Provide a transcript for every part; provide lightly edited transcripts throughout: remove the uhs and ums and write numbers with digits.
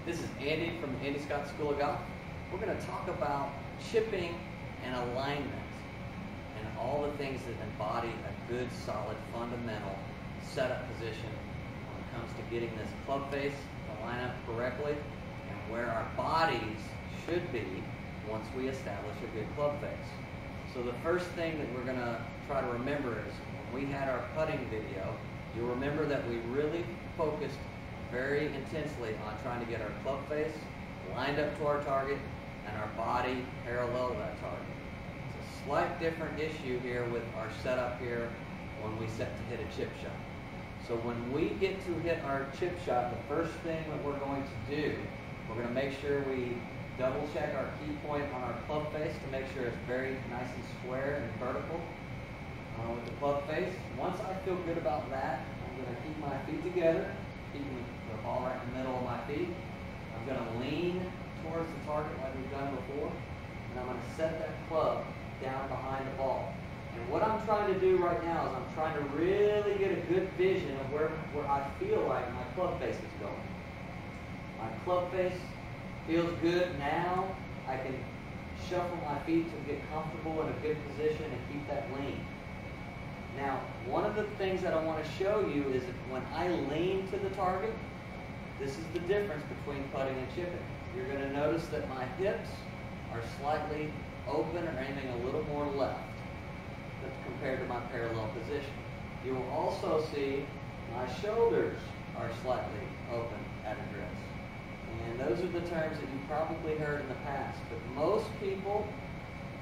This is Andy from the Andy Scott School of Golf. We're going to talk about chipping and alignment and all the things that embody a good, solid, fundamental setup position when it comes to getting this club face to line up correctly and where our bodies should be once we establish a good club face. So the first thing that we're going to try to remember is when we had our putting video, you'll remember that we really focused very intensely on trying to get our club face lined up to our target and our body parallel to that target. It's a slight different issue here with our setup here when we set to hit a chip shot. So when we get to hit our chip shot, the first thing that we're going to do, we're going to make sure we double check our key point on our club face to make sure it's very nice and square and vertical with the club face. Once I feel good about that, I'm going to keep my feet together, keeping the ball right in the middle of my feet. I'm going to lean towards the target like we've done before, and I'm going to set that club down behind the ball. And what I'm trying to do right now is I'm trying to really get a good vision of where I feel like my club face is going. My club face feels good now. I can shuffle my feet to get comfortable in a good position and keep that lean. Now, one of the things that I want to show you is that when I lean to the target, this is the difference between putting and chipping. You're going to notice that my hips are slightly open or aiming a little more left compared to my parallel position. You will also see my shoulders are slightly open at address. And those are the terms that you probably heard in the past. But most people,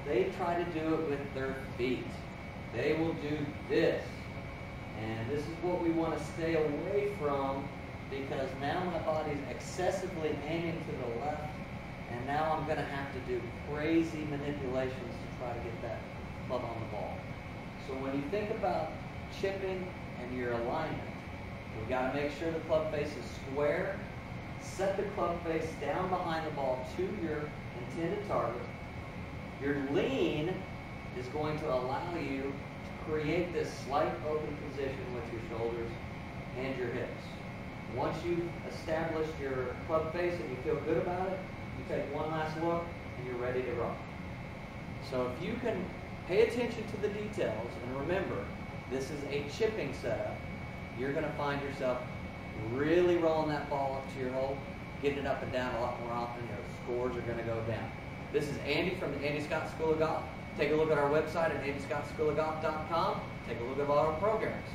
they try to do it with their feet. They will do this. And this is what we want to stay away from, because now my body's excessively aiming to the left, and now I'm going to have to do crazy manipulations to try to get that club on the ball. So when you think about chipping and your alignment, we've got to make sure the club face is square. Set the club face down behind the ball to your intended target. Your lean is going to allow you to create this slight open position with your shoulders and your hips. Once you've established your club face and you feel good about it, you take one last look and you're ready to rock. So if you can pay attention to the details and remember, this is a chipping setup, you're going to find yourself really rolling that ball up to your hole, getting it up and down a lot more often. Your scores are going to go down. This is Andy from the Andy Scott School of Golf. Take a look at our website at andyscottschoolofgolf.com. Take a look at all our programs.